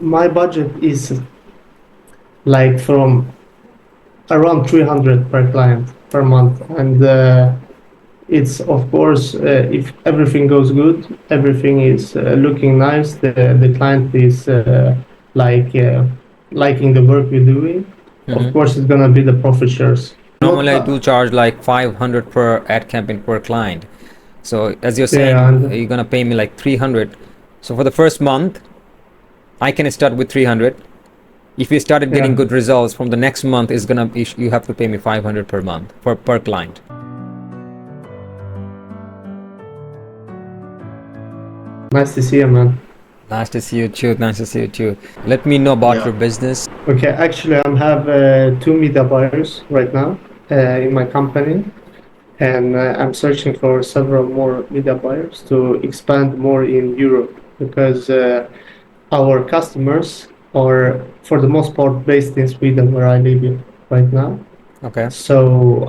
my budget is like from around 300 per client per month, and it's of course if everything goes good, everything is looking nice, the client is like liking the work we're doing. Of Mm-hmm. course, it's gonna be the profit shares. Not, Normally, I do charge like 500 per ad campaign per client. So as you're yeah, saying, you're gonna pay me like 300. So for the first month, I can start with 300. If you started getting yeah, good results from the next month, is gonna you have to pay me 500 per month for per client. nice to see you, man. Nice to see you too. Nice to see you too. Let me know about your business. Okay, actually, I have two media buyers right now in my company, and I'm searching for several more media buyers to expand more in Europe because our customers are, for the most part, based in Sweden, where I live in right now. Okay, So,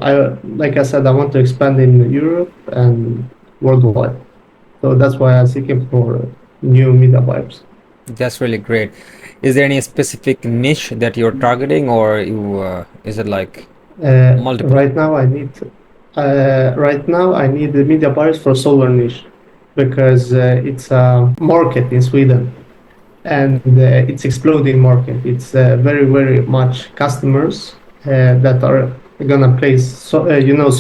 like I said, I want to expand in Europe and worldwide. So that's why I'm seeking for new media buyers. that's really great. Is there any specific niche that you're targeting, or you is it like multiple? Right now, I need the media buyers for solar niche because it's a market in Sweden and it's exploding market. It's very very much customers that are gonna place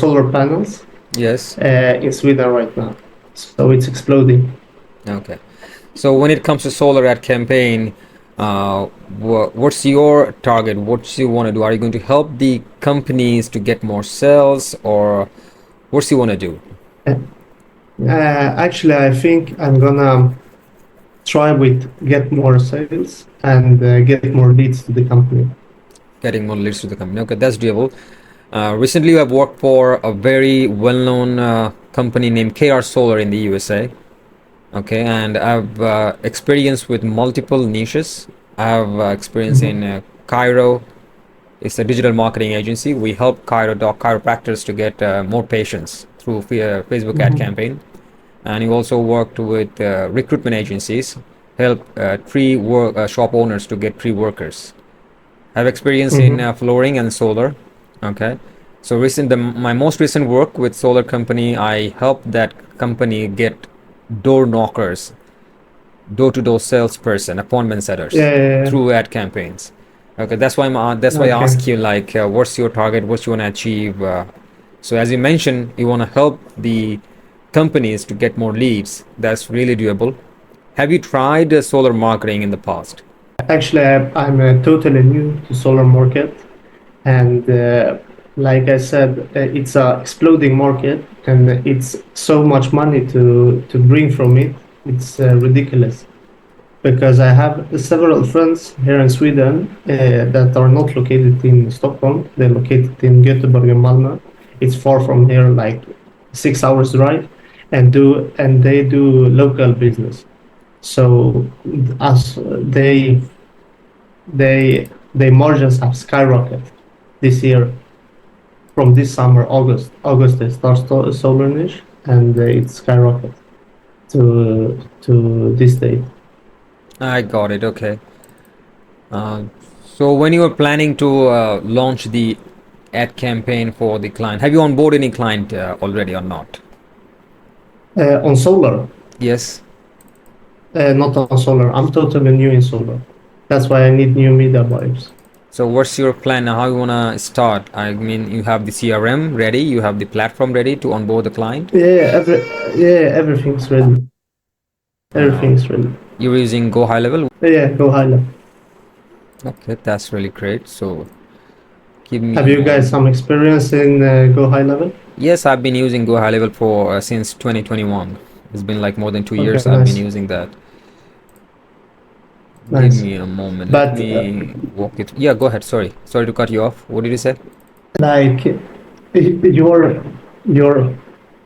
solar panels Yes. in Sweden right now. So it's exploding. Okay. So when it comes to solar ad campaign, what's your target? What do you want to do? Are you going to help the companies to get more sales, or what do you want to do? Uh, Actually, I think I'm gonna try with get more sales and get more leads to the company. Getting more leads to the company. Okay, that's doable. Recently, I've worked for a very well-known company named KR Solar in the USA. Okay, and I've experience with multiple niches. I have experience in Mhm. Cairo. It's a digital marketing agency. We help chiropractors to get more patients through Facebook ad Mhm. campaign. And you also worked with recruitment agencies, help shop owners to get tree workers. I have experience in Mhm. flooring and solar. Okay, so my most recent work with solar company, I helped that company get door knockers, door-to-door salesperson, appointment setters Yeah. through ad campaigns. Okay, that's why I Okay. ask you like, what's your target? What you want to achieve? So as you mentioned, you want to help the companies to get more leads. That's really doable. Have you tried solar marketing in the past? Actually, I'm totally new to solar market, and like I said, it's a exploding market, and it's so much money to bring from it. It's ridiculous because I have several friends here in Sweden that are not located in Stockholm. They're located in Göteborg and Malmö. It's far from here, like 6 hours drive, and they do local business. So as they margins have skyrocketed this year from this summer, August they start solar niche, and it's skyrocketed to this date. I got it. Okay. Uh, so when you were planning to launch the ad campaign for the client, have you onboarded any client already or not? On solar, Yes. not on solar. I'm totally new in solar. That's why I need new media buyers. So what's your plan now? How you wanna start? I mean, you have the CRM ready, you have the platform ready to onboard the client. Everything's ready. Uh, Everything's ready. you're using Go High Level. Yeah, go high level. Okay, that's really great. So give me a Have you guys moment. some experience in go high level? Yes, I've been using Go High Level for since 2021. It's been like more than two Okay, years I've been nice, using that. Give nice. me a moment. Let But me walk it. Yeah, go ahead. Sorry to cut you off. What did you say? like you're you're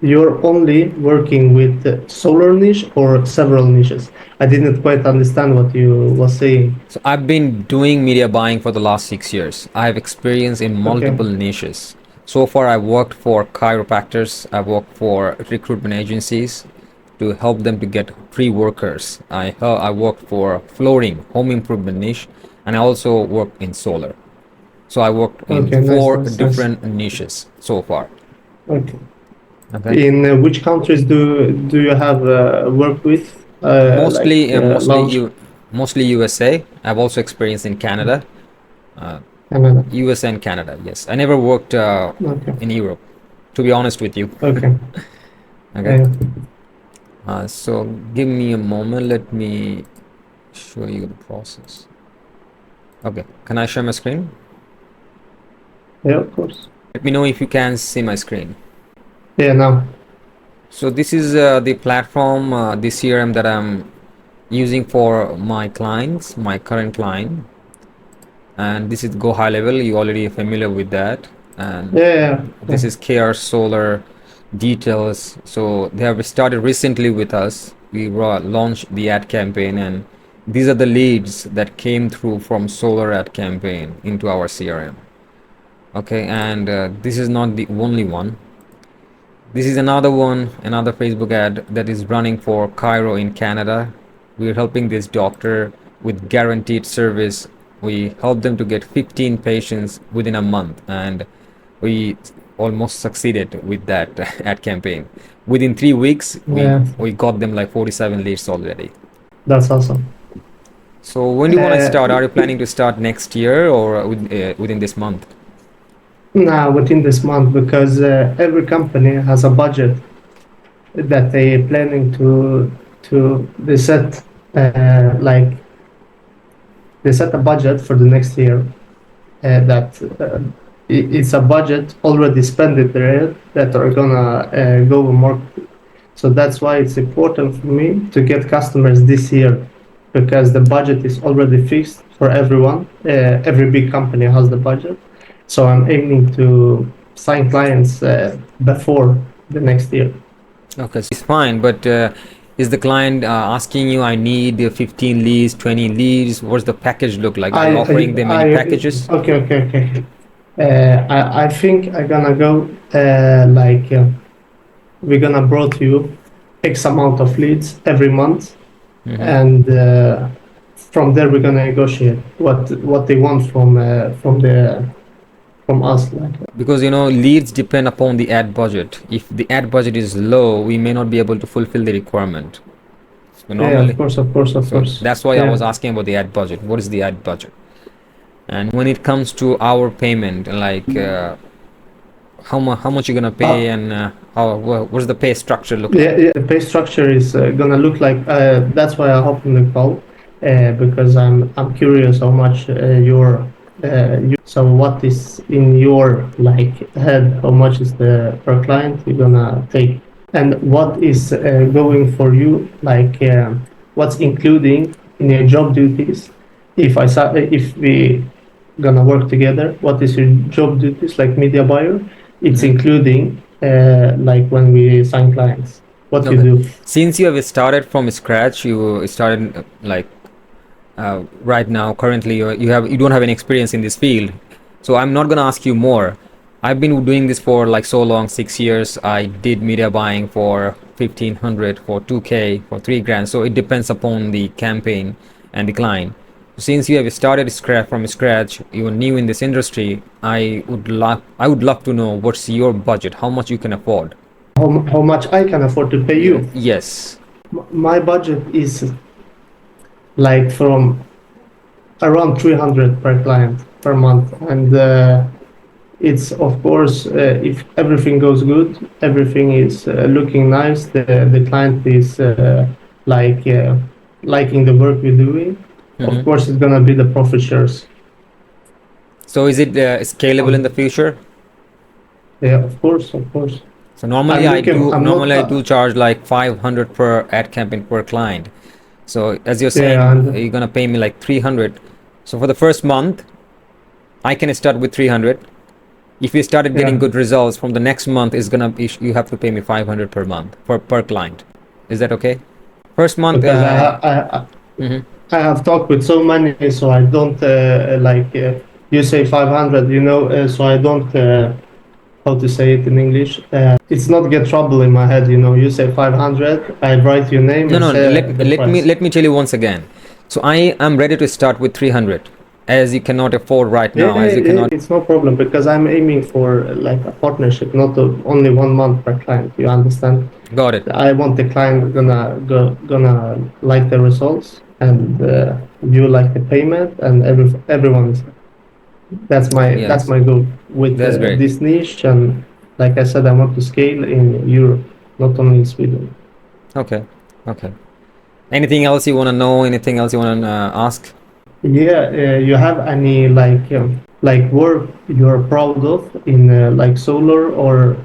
you're only working with solar niche or several niches. I didn't quite understand what you was saying. So I've been doing media buying for the last 6 years. I have experience in Okay. multiple niches. So far, I've worked for chiropractors. I've worked for recruitment agencies. to help them to get free workers. I work for flooring, home improvement niche, and I also work in solar. So I worked in Okay, nice, four nice, nice. different niches so far. Okay. Okay. In which countries do you have work with? Mostly, Launch mostly USA. I've also experienced in Canada, uh, Canada. USA and Canada. Yes, I never worked Okay. in Europe, to be honest with you. Okay. Okay. Yeah. So give me a moment. Let me show you the process. Okay. Can I share my screen? Yeah, of course. Let me know if you can see my screen. Yeah, now. So this is the platform, the CRM that I'm using for my clients, my current client. And this is Go High Level. You already familiar with that. And Yeah, yeah, this yeah. is KR Solar details. So they have started recently with us. We launched the ad campaign, and these are the leads that came through from solar ad campaign into our CRM. Okay, and this is not the only one. This is another one, another Facebook ad that is running for Cairo in Canada. We're helping this doctor with guaranteed service. We helped them to get 15 patients within a month, and we almost succeeded with that ad campaign. Within 3 weeks, Yeah, we got them like 47 leads already. that's awesome. So when do you want to start? Are you It, planning to start next year or within this month? now, within this month, because every company has a budget that they planning to they set like they set a budget for the next year that it's a budget already spent there that are gonna go more. So that's why it's important for me to get customers this year because the budget is already fixed for everyone. Every big company has the budget. So I'm aiming to sign clients before the next year. Okay, so it's fine, but is the client asking you, I need 15 leads, 20 leads? What's the package look like? Are you offering them any packages? Okay, okay, okay. I think I'm gonna go we're gonna brought you X amount of leads every month, Hmm. and from there we're gonna negotiate what they want from us. Like Because leads depend upon the ad budget. If the ad budget is low, we may not be able to fulfill the requirement. So yeah, of normally, course, of course, of so course. that's why I was Yeah. asking about the ad budget. What is the ad budget? And when it comes to our payment, like how much you're gonna pay, Uh, and what does the pay structure look like? Yeah, yeah. The pay structure is gonna look like. That's why I hop on the call because I'm curious how much So what is in your like head? How much is the per client you're gonna take, and what is going for you? Like what's including in your job duties? If we gonna work together, what is your job duties like media buyer? It's Hmm. including like when we sign clients, what you Okay. do. Since you have started from scratch, you started like right now. Currently, you don't have any experience in this field, so I'm not gonna ask you more. I've been doing this for like so long, 6 years. I did media buying for 1500, for 2K, for 3 grand. So it depends upon the campaign and the client. Since you have started from scratch, you are new in this industry. I would love to know what's your budget, how much you can afford. How much I can afford to pay Yeah, you? yes. My budget is like from around 300 per client per month, and it's of course if everything goes good, everything is looking nice, the client is like liking the work we're doing, of Hmm. course it's gonna be the profit shares. So is it scalable in the um, future? yeah, of course, of course. So normally I'm I looking, do I'm not normally I do charge like 500 per ad campaign per client. So as you're yeah, saying, you're gonna pay me like 300. So for the first month, I can start with 300. If you started getting yeah, good results from the next month, is gonna be, you have to pay me 500 per month per client. Is that okay? First month. because Mhm. I have talked with so many, so I don't you say 500, so I don't how to say it in English. It's not get trouble in my head, you know. You say 500, I write your name No, and no. say the price. Let me tell you once again. So I am ready to start with 300, as you cannot afford right Yeah, now, as you cannot. it's no problem because I'm aiming for like a partnership, not only 1 month per client. You understand? Got it. I want the client gonna like the results and you like the payment and everyone is. That's Yes, my goal with that's great. this niche, and like I said, I want to scale in Europe, not only in Sweden. Okay, okay. Anything else you want to know? Anything else you want to ask? Yeah, you have any like work you're proud of in like solar or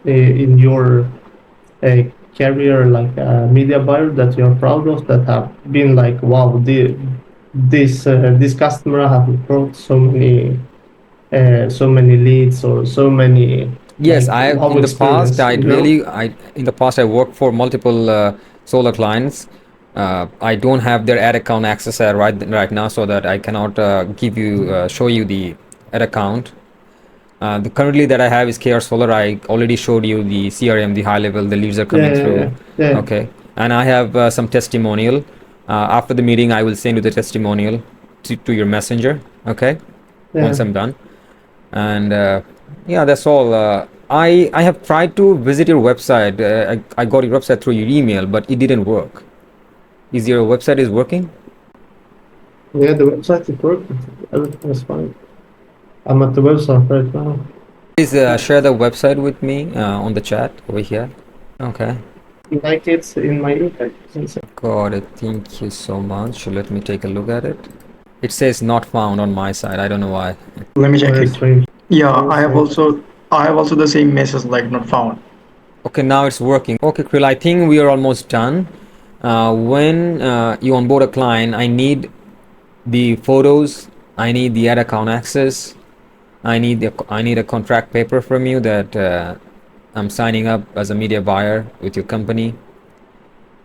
in your career, like a media buyer that you're proud of that have been like, wow, this customer have brought so many leads or so many Yes, like I wow in the past experience, I you know? really I in the past I worked for multiple solar clients. I don't have their ad account access right now, so that I cannot give you show you the ad account. The currently that I have is KR Solar. I already showed you the CRM, the high level, the leads are Yeah, coming through. yeah, yeah, Okay, and I have some testimonial. After the meeting, I will send you the testimonial to your messenger. Okay, yeah, once I'm done. And yeah, that's all. I have tried to visit your website. I got your website through your email, but it didn't work. Is your website is working? yeah. The website is working. Everything is fine. I'm at the website right now. Please share the website with me on the chat over here. Okay, Like it's in my impact. got it. Thank you so much. Let me take a look at it. It says not found on my side. I don't know why. Let me check Very it. strange. Yeah, Very strange. I have also the same message like not found. Okay, now it's working. Okay, Krill, I think we are almost done. When you onboard a client, I need the photos, I need the ad account access, I need a contract paper from you that I'm signing up as a media buyer with your company,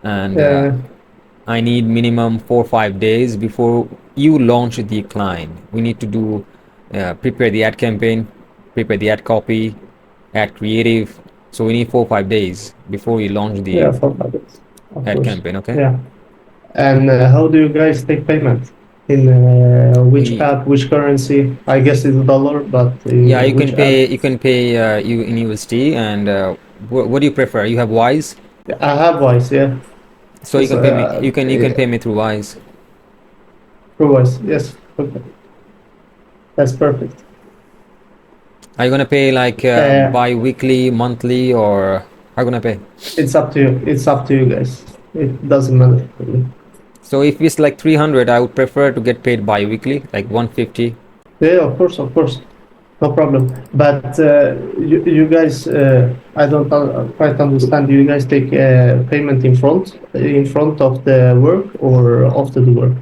and Yeah, I need minimum 4 or 5 days before you launch the client. We need to do prepare the ad campaign, prepare the ad copy, ad creative. So we need 4 or 5 days before we launch the yeah, for habits, of ad course. campaign. Okay. Yeah. And how do you guys take payment? In which Y- app, which currency? I guess it's dollar, but Yeah, in which app? you can pay you in USD, and what do you prefer? You have Wise, I have Wise, yeah. so you It's, can pay me. You can pay me through Wise. through Wise, yes. Okay, that's perfect. Are you gonna pay like Uh, bi-weekly, monthly, or how you gonna pay? it's up to you. It's up to you guys. It doesn't matter for me. So if it's like 300, I would prefer to get paid bi-weekly, like 150. Yeah, of course, no problem. But you guys, I don't quite understand. Do you guys take payment in front of the work or after the work?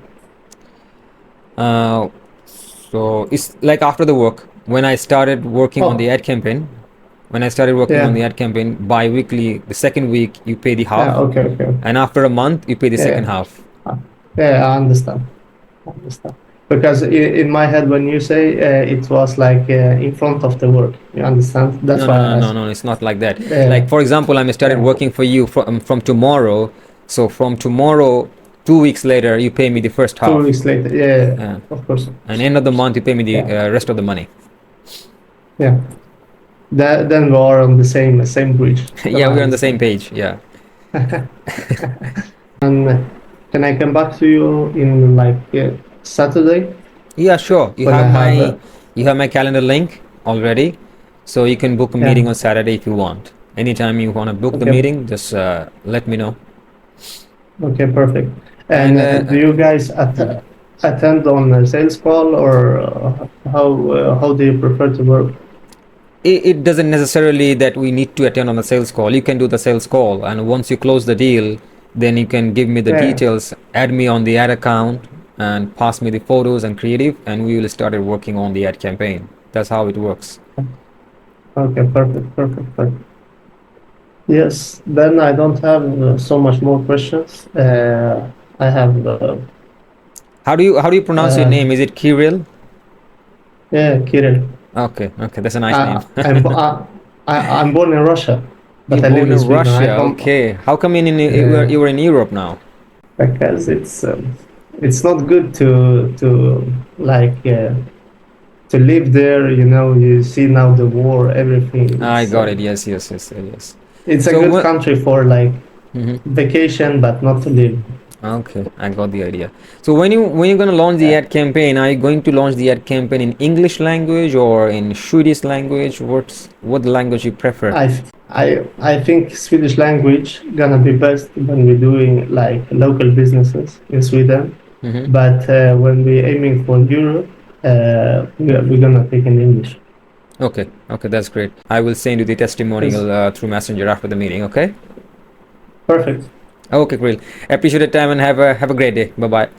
Uh, so it's like after the work. When I started working on the Oh, ad campaign, when I started working on yeah, the ad campaign, bi-weekly, the second week you pay the yeah, half, okay, okay, and after a month you pay the second yeah, half. uh, yeah. I understand. I understand. Because in my head, when you say it was like in front of the work, you understand? That's No, why no, I no, no, asked. no. It's not like that. Yeah, Like for example, I'm started yeah. working for you from tomorrow. So from tomorrow, 2 weeks later, you pay me the first Two half, weeks later, yeah, uh, of course, of and course, end of of the course. month you pay me the Yeah, rest of the money. yeah. Then we are on the same bridge. Then Yeah, I we're on the same understand. page. Yeah. And can I come back to you in like Saturday Yeah, sure. when I have? You have my calendar link already, so you can book a Yeah. meeting on Saturday if you want. Anytime you want to book the Okay. meeting, just let me know. Okay. Perfect. And And do you guys mhm. attend on a sales call or how do you prefer to work? It doesn't necessarily that we need to attend on a sales call. You can do the sales call, and once you close the deal, then you can give me the Yeah. details, add me on the ad account, and pass me the photos and creative, and we will start working on the ad campaign. That's how it works. Okay. Perfect. Perfect. Perfect. Yes. Then I don't have so much more questions. I have. How do you pronounce your Uh, name? Is it Kirill? yeah, Kirill. Okay, okay, that's a nice name. I'm I'm born in Russia, but You're I live born in in Sweden. Russia. Okay. How come you were in Europe now? Because it's not good to like to live there. You know, you see now the war, everything. I got it. Yes, yes, yes, yes. It's a So good what? country for like Mhm. vacation, but not to live. Okay, I got the idea. So when you're gonna launch the Yeah. ad campaign, are you going to launch the ad campaign in English language or in Swedish language? What language you prefer? I think Swedish language gonna be best when we're doing like local businesses in Sweden. Mm-hmm. But when we're aiming for Europe, we're gonna take in English. Okay, okay, that's great. I will send you the Yes. testimonial through Messenger after the meeting. Okay. Perfect. Okay, great. Appreciate the time and have a great day. Bye bye.